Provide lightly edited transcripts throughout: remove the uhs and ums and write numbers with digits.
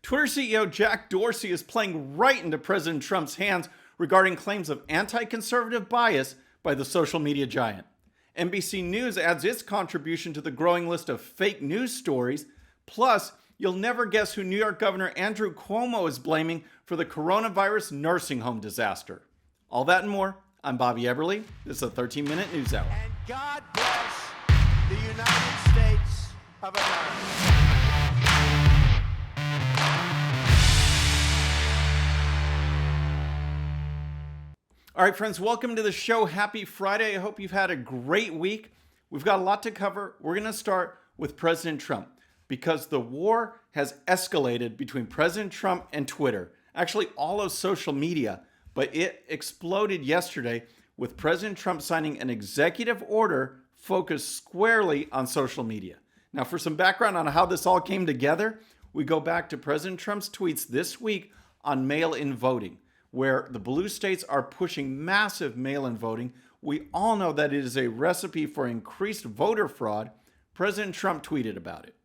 Twitter CEO Jack Dorsey is playing right into President Trump's hands regarding claims of anti-conservative bias by the social media giant. NBC News adds its contribution to the growing list of fake news stories. Plus, you'll never guess who New York Governor Andrew Cuomo is blaming for the coronavirus nursing home disaster. All that and more. I'm Bobby Eberle. This is a 13-minute news hour. And God bless the United States of America. All right, friends, welcome to the show. Happy Friday. I hope you've had a great week. We've got a lot to cover. We're going to start with President Trump because the war has escalated between President Trump and Twitter, actually all of social media, but it exploded yesterday with President Trump signing an executive order focused squarely on social media. Now, for some background on how this all came together, we go back to President Trump's tweets this week on mail-in voting, where the blue states are pushing massive mail-in voting. We all know that it is a recipe for increased voter fraud. President Trump tweeted about it.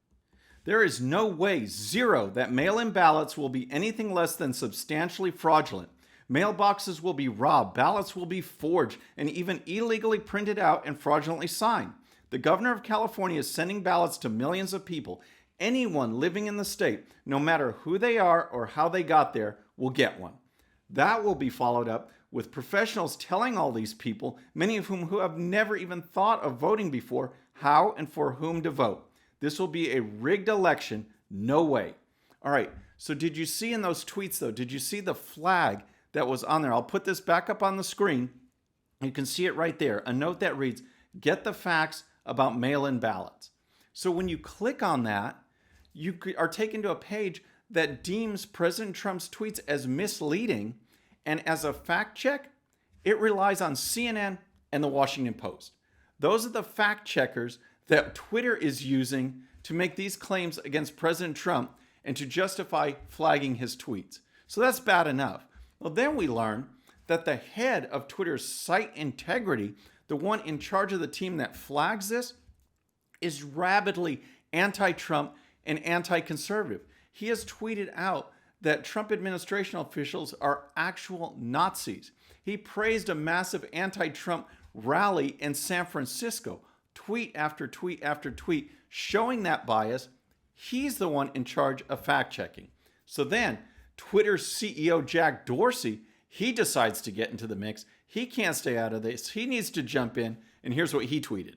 There is no way, zero, that mail-in ballots will be anything less than substantially fraudulent. Mailboxes will be robbed, ballots will be forged, and even illegally printed out and fraudulently signed. The governor of California is sending ballots to millions of people. Anyone living in the state, no matter who they are or how they got there, will get one. That will be followed up with professionals telling all these people, many of whom who have never even thought of voting before, how and for whom to vote. This will be a rigged election. No way. All right. So did you see in those tweets, though, did you see the flag that was on there? I'll put this back up on the screen. You can see it right there. A note that reads, "Get the facts about mail-in ballots." So when you click on that, you are taken to a page that deems President Trump's tweets as misleading, and as a fact check, it relies on CNN and the Washington Post. Those are the fact checkers that Twitter is using to make these claims against President Trump and to justify flagging his tweets. So that's bad enough. Well, then we learn that the head of Twitter's site integrity, the one in charge of the team that flags this, is rabidly anti-Trump and anti-conservative. He has tweeted out that Trump administration officials are actual Nazis. He praised a massive anti-Trump rally in San Francisco, tweet after tweet after tweet, showing that bias. He's the one in charge of fact-checking. So then, Twitter's CEO Jack Dorsey, he decides to get into the mix. He can't stay out of this. He needs to jump in, and here's what he tweeted.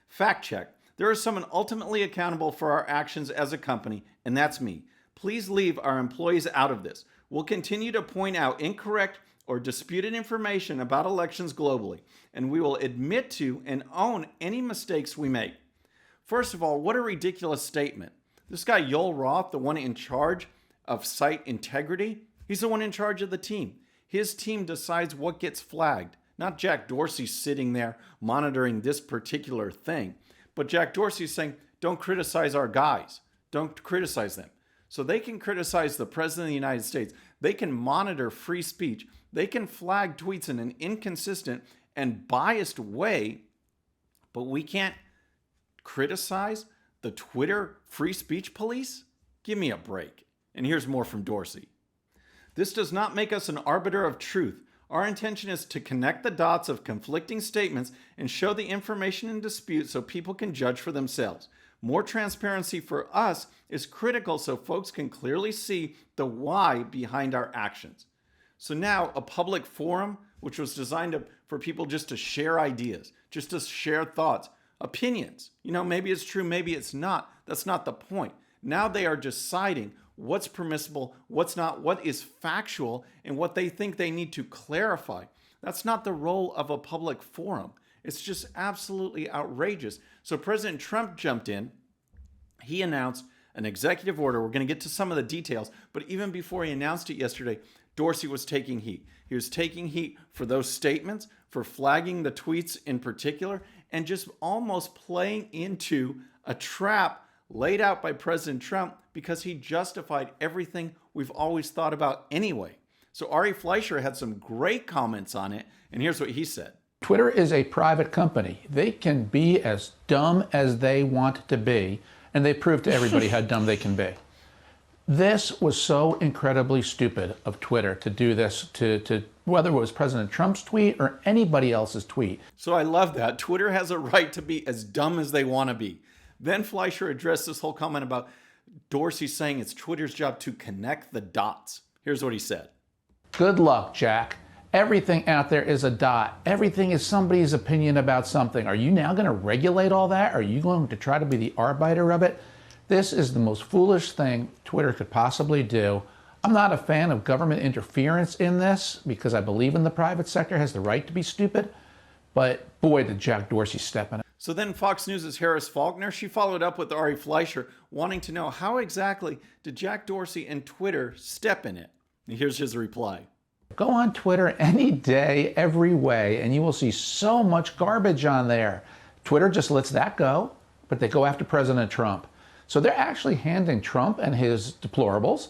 Fact check. There is someone ultimately accountable for our actions as a company, and that's me. Please leave our employees out of this. We'll continue to point out incorrect or disputed information about elections globally, and we will admit to and own any mistakes we make. First of all, what a ridiculous statement. This guy, Yoel Roth, the one in charge of site integrity, he's the one in charge of the team. His team decides what gets flagged, not Jack Dorsey sitting there monitoring this particular thing. But Jack Dorsey's saying, don't criticize our guys. Don't criticize them. So they can criticize the President of the United States. They can monitor free speech. They can flag tweets in an inconsistent and biased way, but we can't criticize the Twitter free speech police? Give me a break. And here's more from Dorsey. This does not make us an arbiter of truth. Our intention is to connect the dots of conflicting statements and show the information in dispute so people can judge for themselves. More transparency for us is critical so folks can clearly see the why behind our actions. So now a public forum, which was designed for people just to share ideas, just to share thoughts, opinions. Maybe it's true, maybe it's not. That's not the point. Now they are deciding what's permissible, what's not, what is factual, and what they think they need to clarify. That's not the role of a public forum. It's just absolutely outrageous. So President Trump jumped in. He announced an executive order. We're going to get to some of the details, but even before he announced it yesterday, Dorsey was taking heat. He was taking heat for those statements, for flagging the tweets in particular, and just almost playing into a trap laid out by President Trump because he justified everything we've always thought about anyway. So Ari Fleischer had some great comments on it, and here's what he said. Twitter is a private company. They can be as dumb as they want to be, and they prove to everybody how dumb they can be. This was so incredibly stupid of Twitter to do this to whether it was President Trump's tweet or anybody else's tweet. So I love that. Twitter has a right to be as dumb as they want to be. Then Fleischer addressed this whole comment about Dorsey saying it's Twitter's job to connect the dots. Here's what he said. Good luck, Jack. Everything out there is a dot. Everything is somebody's opinion about something. Are you now going to regulate all that? Are you going to try to be the arbiter of it? This is the most foolish thing Twitter could possibly do. I'm not a fan of government interference in this because I believe in the private sector has the right to be stupid. But boy, did Jack Dorsey step in it. So then Fox News' Harris Faulkner, she followed up with Ari Fleischer, wanting to know how exactly did Jack Dorsey and Twitter step in it? And here's his reply. Go on Twitter any day, every way, and you will see so much garbage on there. Twitter just lets that go, but they go after President Trump. So they're actually handing Trump and his deplorables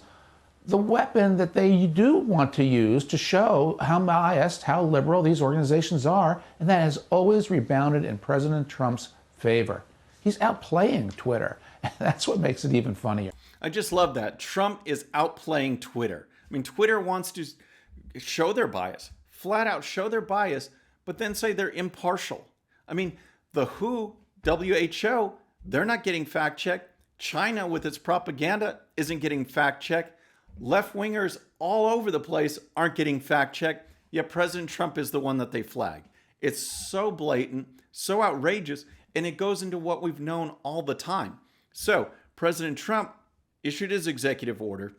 the weapon that they do want to use to show how biased, how liberal these organizations are, and that has always rebounded in President Trump's favor. He's outplaying Twitter, and that's what makes it even funnier. I just love that. Trump is outplaying Twitter. I mean, Twitter wants to show their bias, flat out show their bias, but then say they're impartial. I mean, the WHO, they're not getting fact-checked. China, with its propaganda, isn't getting fact-checked. Left-wingers all over the place aren't getting fact-checked, yet President Trump is the one that they flag. It's so blatant, so outrageous, and it goes into what we've known all the time. So, President Trump issued his executive order,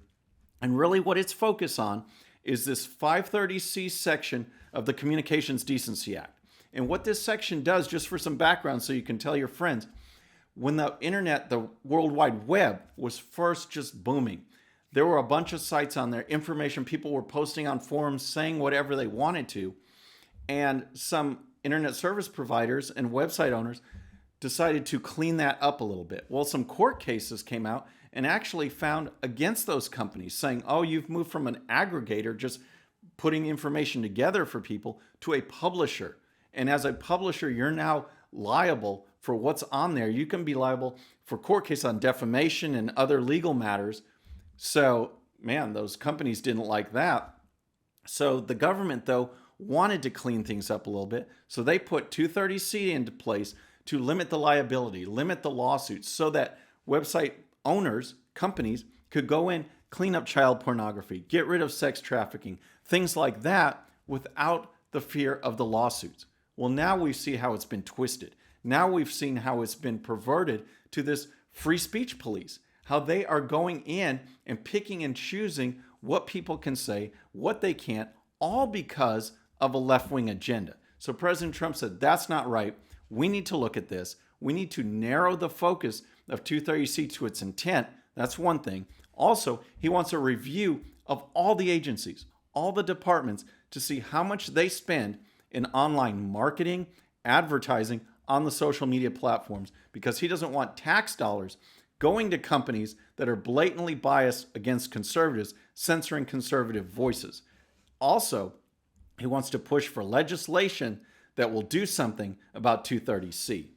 and really what it's focused on is this 530C section of the Communications Decency Act. And what this section does, just for some background so you can tell your friends, when the internet, the World Wide Web, was first just booming, there were a bunch of sites on there, information people were posting on forums, saying whatever they wanted to, and some internet service providers and website owners decided to clean that up a little bit. Well, some court cases came out and actually found against those companies, saying, oh, you've moved from an aggregator, just putting information together for people, to a publisher. And as a publisher, you're now liable for what's on there. You can be liable for court case on defamation and other legal matters. So, man, those companies didn't like that. So the government, though, wanted to clean things up a little bit. So they put 230C into place to limit the liability, limit the lawsuits, so that website owners, companies, could go in, clean up child pornography, get rid of sex trafficking, things like that, without the fear of the lawsuits. Well, now we see how it's been twisted. Now we've seen how it's been perverted to this free speech police, how they are going in and picking and choosing what people can say, what they can't, all because of a left-wing agenda. So President Trump said, that's not right. We need to look at this. We need to narrow the focus of 230C to its intent. That's one thing. Also, he wants a review of all the agencies, all the departments, to see how much they spend in online marketing, advertising on the social media platforms, because he doesn't want tax dollars going to companies that are blatantly biased against conservatives, censoring conservative voices. Also, he wants to push for legislation that will do something about 230C.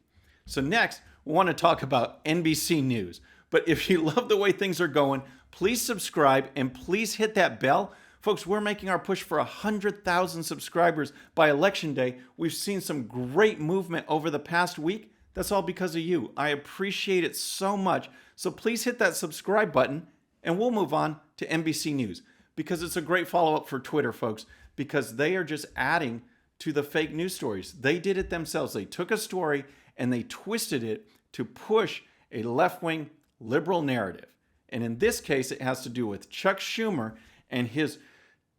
So next, we want to talk about NBC News. But if you love the way things are going, please subscribe and please hit that bell. Folks, we're making our push for 100,000 subscribers by Election Day. We've seen some great movement over the past week. That's all because of you. I appreciate it so much. So please hit that subscribe button and we'll move on to NBC News, because it's a great follow-up for Twitter, folks, because they are just adding to the fake news stories. They did it themselves. They took a story and they twisted it to push a left-wing liberal narrative. And in this case, it has to do with Chuck Schumer and his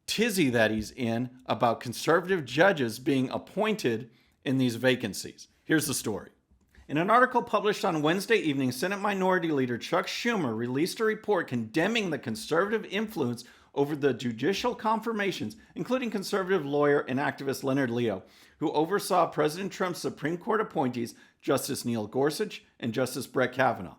tizzy that he's in about conservative judges being appointed in these vacancies. Here's the story. In an article published on Wednesday evening, Senate Minority Leader Chuck Schumer released a report condemning the conservative influence over the judicial confirmations, including conservative lawyer and activist Leonard Leo, who oversaw President Trump's Supreme Court appointees, Justice Neil Gorsuch and Justice Brett Kavanaugh.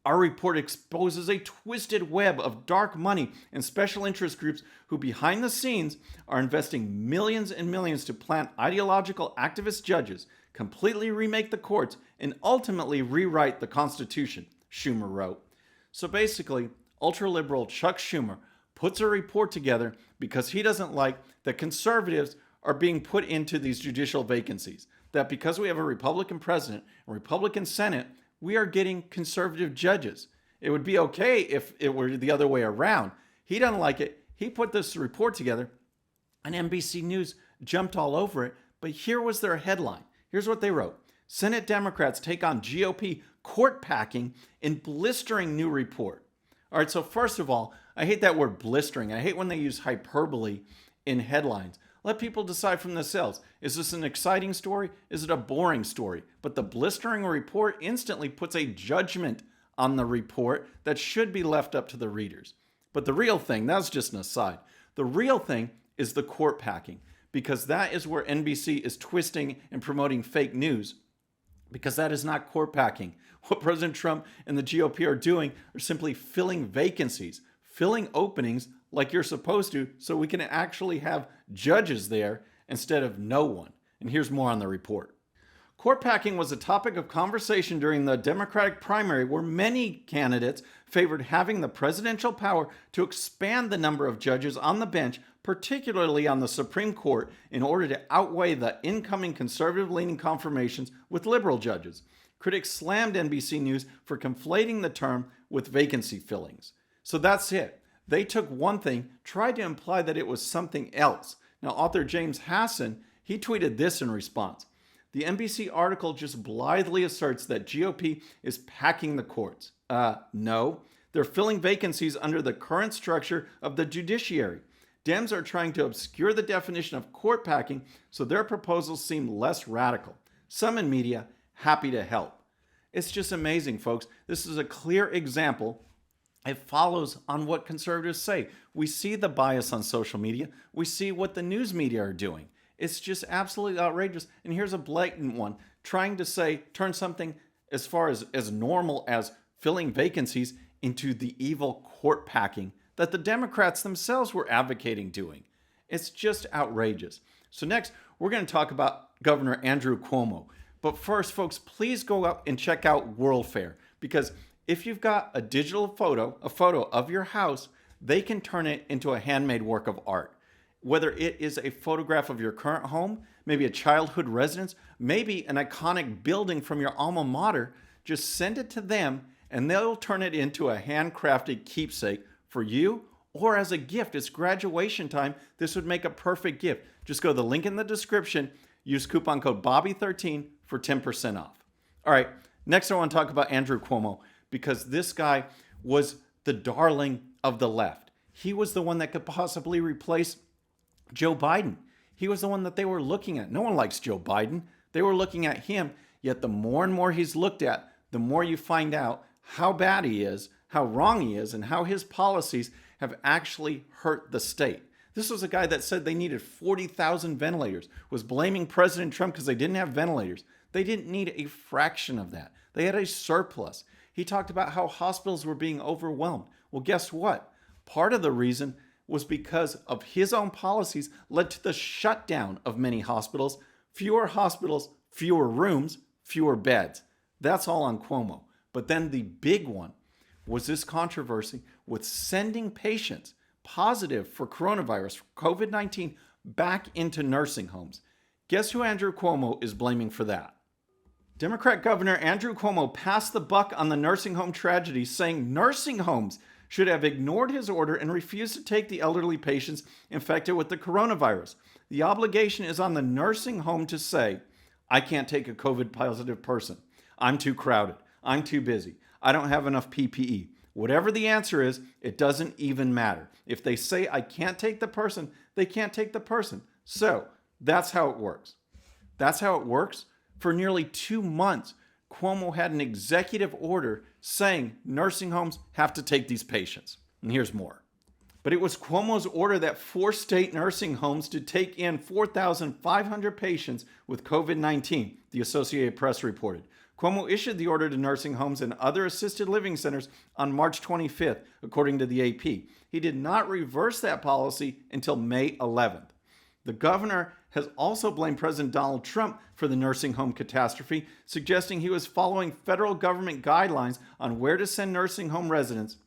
Our report exposes a twisted web of dark money and special interest groups who behind the scenes are investing millions and millions to plant ideological activist judges, completely remake the courts, and ultimately rewrite the Constitution, Schumer wrote. So basically, ultra-liberal Chuck Schumer puts a report together because he doesn't like that conservatives are being put into these judicial vacancies. That because we have a Republican president and Republican Senate, we are getting conservative judges. It would be okay if it were the other way around. He doesn't like it. He put this report together, and NBC News jumped all over it. But here was their headline. Here's what they wrote. Senate Democrats take on GOP court packing in blistering new report. All right, so first of all, I hate that word blistering. I hate when they use hyperbole in headlines. Let people decide for themselves. Is this an exciting story? Is it a boring story? But the blistering report instantly puts a judgment on the report that should be left up to the readers. But the real thing, that's just an aside. The real thing is the court packing, because that is where NBC is twisting and promoting fake news, because that is not court packing. What President Trump and the GOP are doing are simply filling vacancies, filling openings like you're supposed to, so we can actually have judges there instead of no one. And here's more on the report. Court packing was a topic of conversation during the Democratic primary, where many candidates favored having the presidential power to expand the number of judges on the bench, particularly on the Supreme Court, in order to outweigh the incoming conservative-leaning confirmations with liberal judges. Critics slammed NBC News for conflating the term with vacancy fillings. So that's it. They took one thing, tried to imply that it was something else. Now, author James Hassan, he tweeted this in response. The NBC article just blithely asserts that GOP is packing the courts. No. They're filling vacancies under the current structure of the judiciary. Dems are trying to obscure the definition of court packing so their proposals seem less radical. Some in media happy to help. It's just amazing, folks. This is a clear example. It follows on what conservatives say. We see the bias on social media. We see what the news media are doing. It's just absolutely outrageous. And here's a blatant one, trying to say, turn something as far as normal as filling vacancies into the evil court packing that the Democrats themselves were advocating doing. It's just outrageous. So next, we're going to talk about Governor Andrew Cuomo. But first, folks, please go out and check out WorldFare, because if you've got a digital photo, a photo of your house, they can turn it into a handmade work of art. Whether it is a photograph of your current home, maybe a childhood residence, maybe an iconic building from your alma mater, just send it to them and they'll turn it into a handcrafted keepsake for you or as a gift. It's graduation time. This would make a perfect gift. Just go to the link in the description, use coupon code Bobby13 for 10% off. All right, next I want to talk about Andrew Cuomo, because this guy was the darling of the left. He was the one that could possibly replace Joe Biden. He was the one that they were looking at. No one likes Joe Biden. They were looking at him, yet the more and more he's looked at, the more you find out how bad he is, how wrong he is, and how his policies have actually hurt the state. This was a guy that said they needed 40,000 ventilators, was blaming President Trump because they didn't have ventilators. They didn't need a fraction of that. They had a surplus. He talked about how hospitals were being overwhelmed. Well, guess what? Part of the reason was because of his own policies led to the shutdown of many hospitals, fewer rooms, fewer beds. That's all on Cuomo. But then the big one was this controversy with sending patients positive for coronavirus, COVID-19, back into nursing homes. Guess who Andrew Cuomo is blaming for that? Democrat Governor Andrew Cuomo passed the buck on the nursing home tragedy, saying nursing homes should have ignored his order and refused to take the elderly patients infected with the coronavirus. The obligation is on the nursing home to say, I can't take a COVID positive person. I'm too crowded. I'm too busy. I don't have enough PPE. Whatever the answer is, it doesn't even matter. If they say I can't take the person, they can't take the person. So that's how it works. That's how it works. For nearly 2 months, Cuomo had an executive order saying nursing homes have to take these patients. And here's more. But it was Cuomo's order that forced state nursing homes to take in 4,500 patients with COVID-19, the Associated Press reported. Cuomo issued the order to nursing homes and other assisted living centers on March 25th, according to the AP. He did not reverse that policy until May 11th. The governor has also blamed President Donald Trump for the nursing home catastrophe, suggesting he was following federal government guidelines on where to send nursing home residents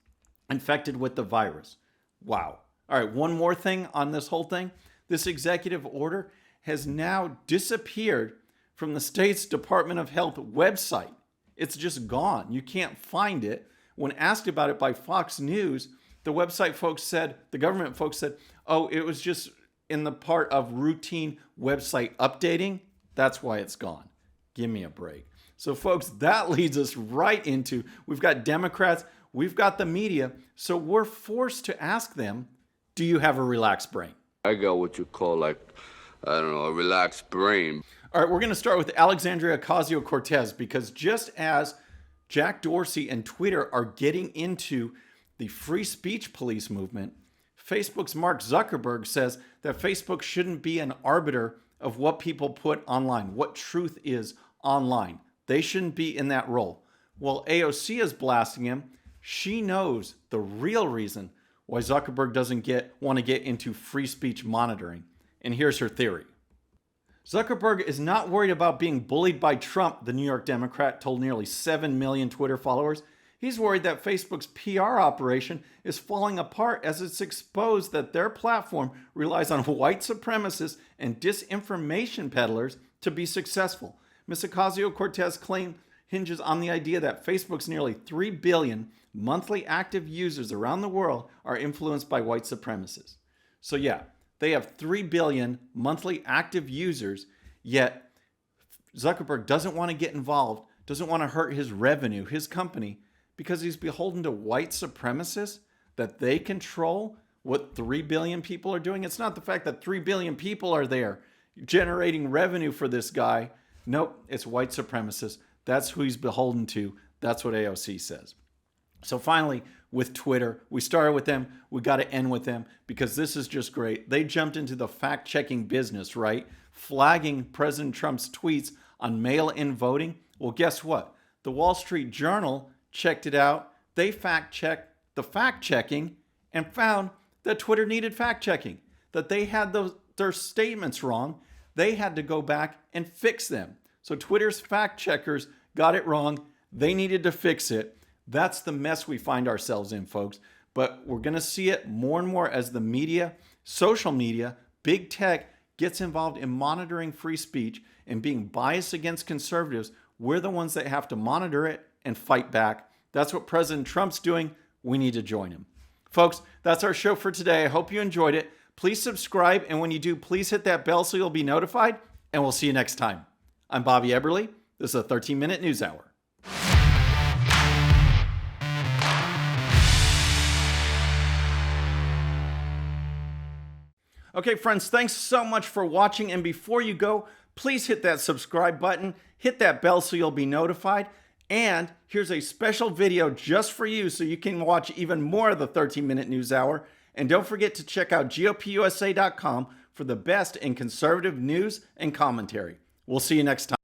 infected with the virus. Wow. All right, one more thing on this whole thing. This executive order has now disappeared from the state's Department of Health website. It's just gone. You can't find it. When asked about it by Fox News, the website folks said, the government folks said, oh, it was just in the part of routine website updating. That's why it's gone. Give me a break. So folks, that leads us right into, we've got Democrats, we've got the media, so we're forced to ask them, do you have a relaxed brain? I got what you call, like, I don't know, a relaxed brain. All right, we're going to start with Alexandria Ocasio-Cortez, because just as Jack Dorsey and Twitter are getting into the free speech police movement, Facebook's Mark Zuckerberg says that Facebook shouldn't be an arbiter of what people put online, what truth is online. They shouldn't be in that role. Well, AOC is blasting him. She knows the real reason why Zuckerberg doesn't want to get into free speech monitoring. And here's her theory. Zuckerberg is not worried about being bullied by Trump, the New York Democrat told nearly 7 million Twitter followers. He's worried that Facebook's PR operation is falling apart as it's exposed that their platform relies on white supremacists and disinformation peddlers to be successful. Ms. Ocasio-Cortez claim hinges on the idea that Facebook's nearly 3 billion monthly active users around the world are influenced by white supremacists. So yeah, they have 3 billion monthly active users, yet Zuckerberg doesn't want to get involved, doesn't want to hurt his revenue, his company, because he's beholden to white supremacists, that they control what 3 billion people are doing. It's not the fact that 3 billion people are there generating revenue for this guy. Nope, it's white supremacists. That's who he's beholden to. That's what AOC says. So finally, with Twitter, we started with them. We got to end with them because this is just great. They jumped into the fact-checking business, right? Flagging President Trump's tweets on mail-in voting. Well, guess what? The Wall Street Journal checked it out. They fact-checked the fact-checking and found that Twitter needed fact-checking, that they had their statements wrong. They had to go back and fix them. So Twitter's fact-checkers got it wrong. They needed to fix it. That's the mess we find ourselves in, folks. But we're going to see it more and more as the media, social media, big tech gets involved in monitoring free speech and being biased against conservatives. We're the ones that have to monitor it and fight back. That's what President Trump's doing. We need to join him. Folks, that's our show for today. I hope you enjoyed it. Please subscribe, and when you do, please hit that bell so you'll be notified, and we'll see you next time. I'm Bobby Eberle. This is a 13-minute news hour. Okay, friends, thanks so much for watching. And before you go, please hit that subscribe button, hit that bell so you'll be notified. And here's a special video just for you so you can watch even more of the 13-minute news hour. And don't forget to check out GOPUSA.com for the best in conservative news and commentary. We'll see you next time.